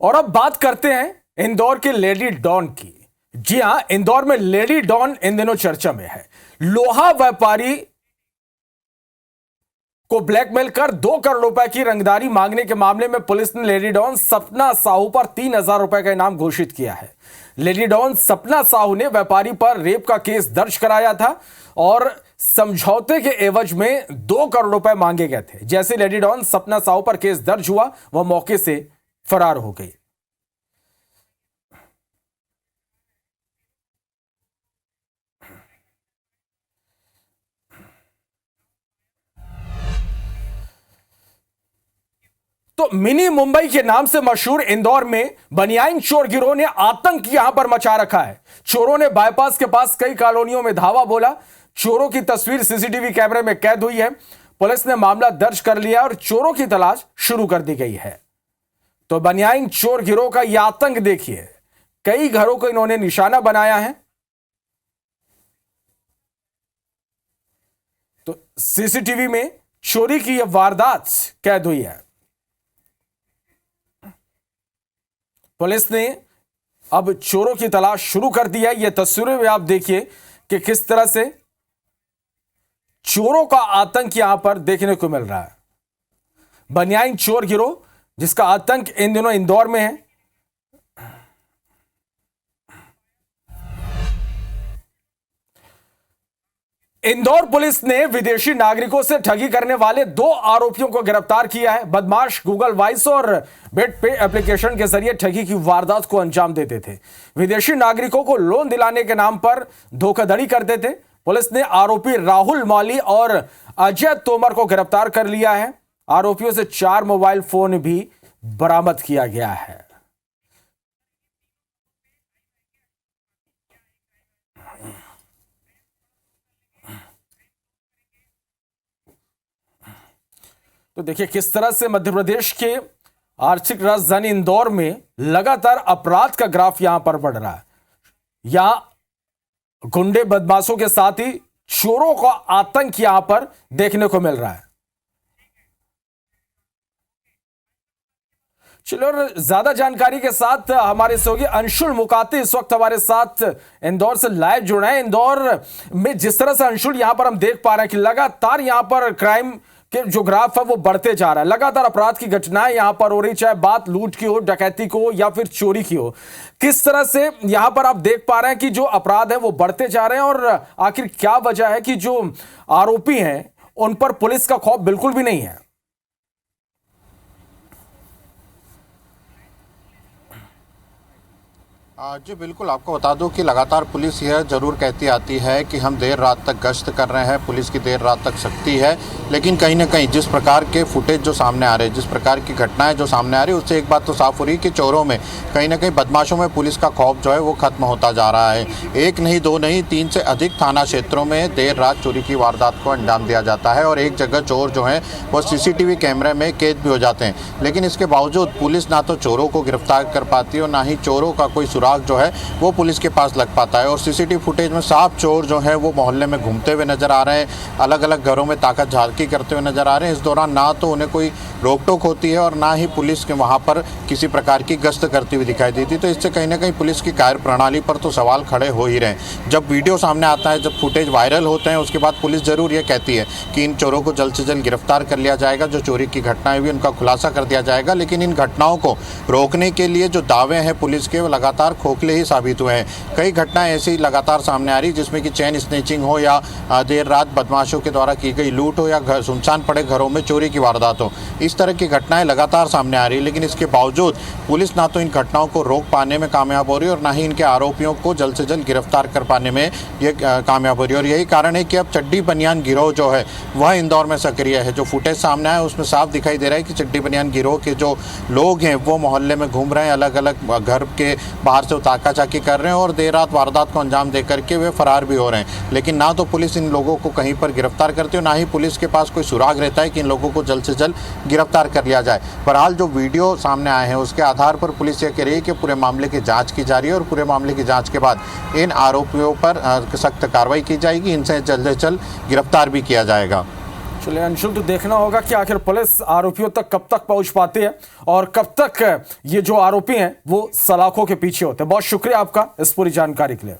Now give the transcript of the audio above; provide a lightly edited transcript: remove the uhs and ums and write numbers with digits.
और अब बात करते हैं इंदौर के लेडी डॉन की। जी हां, इंदौर में लेडी डॉन इन दिनों चर्चा में है। लोहा व्यापारी को ब्लैकमेल कर 2 करोड़ रुपए की रंगदारी मांगने के मामले में पुलिस ने लेडी डॉन सपना साहू पर 3,000 रुपए का इनाम घोषित किया है। लेडी डॉन सपना साहू ने व्यापारी पर रेप का केस दर्ज कराया था और समझौते के एवज में 2 करोड़ रुपए मांगे गए थे। जैसे लेडी डॉन सपना साहू पर केस दर्ज हुआ, वह मौके से फरार हो गई। तो मिनी मुंबई के नाम से मशहूर इंदौर में बनियाइन चोर गिरोह ने आतंक यहां पर मचा रखा है। चोरों ने बाईपास के पास कई कॉलोनियों में धावा बोला। चोरों की तस्वीर सीसीटीवी कैमरे में कैद हुई है। पुलिस ने मामला दर्ज कर लिया और चोरों की तलाश शुरू कर दी गई है। तो बनियाइन चोर गिरोह का यह आतंक देखिए, कई घरों को इन्होंने निशाना बनाया है। तो सीसीटीवी में चोरी की यह वारदात कैद हुई है। पुलिस ने अब चोरों की तलाश शुरू कर दी है। यह तस्वीरें भी आप देखिए कि किस तरह से चोरों का आतंक यहां पर देखने को मिल रहा है। बनियाइन चोर गिरोह जिसका आतंक इन दिनों इंदौर में है। इंदौर पुलिस ने विदेशी नागरिकों से ठगी करने वाले 2 आरोपियों को गिरफ्तार किया है। बदमाश गूगल वॉइस और बेट पे एप्लीकेशन के जरिए ठगी की वारदात को अंजाम देते थे। विदेशी नागरिकों को लोन दिलाने के नाम पर धोखाधड़ी करते थे। पुलिस ने आरोपी राहुल मौली और अजय तोमर को गिरफ्तार कर लिया है। आरोपियों से 4 मोबाइल फोन भी बरामद किया गया है। तो देखिए किस तरह से मध्य प्रदेश के आर्थिक राजधानी इंदौर में लगातार अपराध का ग्राफ यहां पर बढ़ रहा है। यहां गुंडे बदमाशों के साथ ही चोरों का आतंक यहां पर देखने को मिल रहा है। चलो, और ज्यादा जानकारी के साथ हमारे सहयोगी अंशुल मुकाती इस वक्त हमारे साथ इंदौर से लाइव जुड़े हैं। इंदौर में जिस तरह से अंशुल यहां पर हम देख पा रहे हैं कि लगातार यहां पर क्राइम के जो ग्राफ है वो बढ़ते जा रहा है। लगातार अपराध की घटनाएं यहां पर हो रही, चाहे बात लूट की हो, डकैती की हो या फिर चोरी की हो। किस तरह से यहां पर आप देख पा रहे हैं कि जो अपराध है वो बढ़ते जा रहे हैं और आखिर क्या वजह है कि जो आरोपी हैं उन पर पुलिस का खौफ बिल्कुल भी नहीं है? जी बिल्कुल, आपको बता दूं कि लगातार पुलिस यह ज़रूर कहती आती है कि हम देर रात तक गश्त कर रहे हैं, पुलिस की देर रात तक सख्ती है, लेकिन कहीं ना कहीं जिस प्रकार के फुटेज जो सामने आ रहे हैं, जिस प्रकार की घटनाएं जो सामने आ रही है, उससे एक बात तो साफ हो रही है कि चोरों में कहीं ना कहीं बदमाशों में पुलिस का खौफ जो है वो खत्म होता जा रहा है। 1 नहीं 2 नहीं 3 से अधिक थाना क्षेत्रों में देर रात चोरी की वारदात को अंजाम दिया जाता है और एक जगह चोर जो हैं वो सीसीटीवी कैमरे में कैद भी हो जाते हैं। लेकिन इसके बावजूद पुलिस ना तो चोरों को गिरफ्तार कर पाती है और ना ही चोरों का कोई सुराग जो है वो पुलिस के पास लग पाता है। और सीसीटीवी फुटेज में साफ चोर जो है वो मोहल्ले में घूमते हुए नजर आ रहे हैं, अलग अलग घरों में ताकत झांकी करते हुए नजर आ रहे हैं। इस दौरान ना तो उन्हें कोई रोक टोक होती है और ना ही पुलिस के वहां पर किसी प्रकार की गश्त करती हुई दिखाई देती। तो इससे कहीं ना कहीं पुलिस की कार्य प्रणाली पर तो सवाल खड़े हो ही रहे हैं। जब वीडियो सामने आता है, जब फुटेज वायरल होते हैं, उसके बाद पुलिस जरूर ये कहती है कि इन चोरों को जल्द से जल्द गिरफ्तार कर लिया जाएगा, जो चोरी की घटनाएं हुई उनका खुलासा कर दिया जाएगा। लेकिन इन घटनाओं को रोकने के लिए जो दावे हैं पुलिस के वो लगातार खोखले ही साबित हुए हैं। कई घटनाएं ऐसी लगातार सामने आ रही जिसमें कि चेन स्नेचिंग हो या देर रात बदमाशों के द्वारा की गई लूट हो या सुनसान पड़े घरों में चोरी की वारदात हो, इस तरह की घटनाएं लगातार सामने आ रही। लेकिन इसके बावजूद पुलिस ना तो इन घटनाओं को रोक पाने में कामयाब हो रही है और ना ही इनके आरोपियों को जल्द से जल्द गिरफ्तार कर पाने में ये कामयाब हो रही है। और यही कारण है कि अब चड्डी बनियान गिरोह जो है वह इंदौर में सक्रिय है। जो फुटेज सामने आया उसमें साफ दिखाई दे रहा है कि चड्डी बनियान गिरोह के जो लोग हैं वो मोहल्ले में घूम रहे हैं, अलग अलग घर के बाहर से ताका चाकी कर रहे हैं और देर रात वारदात को अंजाम दे करके वे फरार भी हो रहे हैं। लेकिन ना तो पुलिस इन लोगों को कहीं पर गिरफ्तार करती है, ना ही पुलिस के पास कोई सुराग रहता है कि इन लोगों को जल्द से जल्द गिरफ्तार कर लिया जाए। बहरहाल जो वीडियो सामने आए हैं उसके आधार पर पुलिस ये कह रही है कि पूरे मामले की जांच की जा रही है और पूरे मामले की जांच के बाद इन आरोपियों पर सख्त कार्रवाई की जाएगी, इनसे जल्द से जल्द गिरफ्तार भी किया जाएगा। चलिए अंशुल, तो देखना होगा कि आखिर पुलिस आरोपियों तक कब तक पहुंच पाती है और कब तक ये जो आरोपी हैं वो सलाखों के पीछे होते हैं। बहुत शुक्रिया आपका इस पूरी जानकारी के लिए।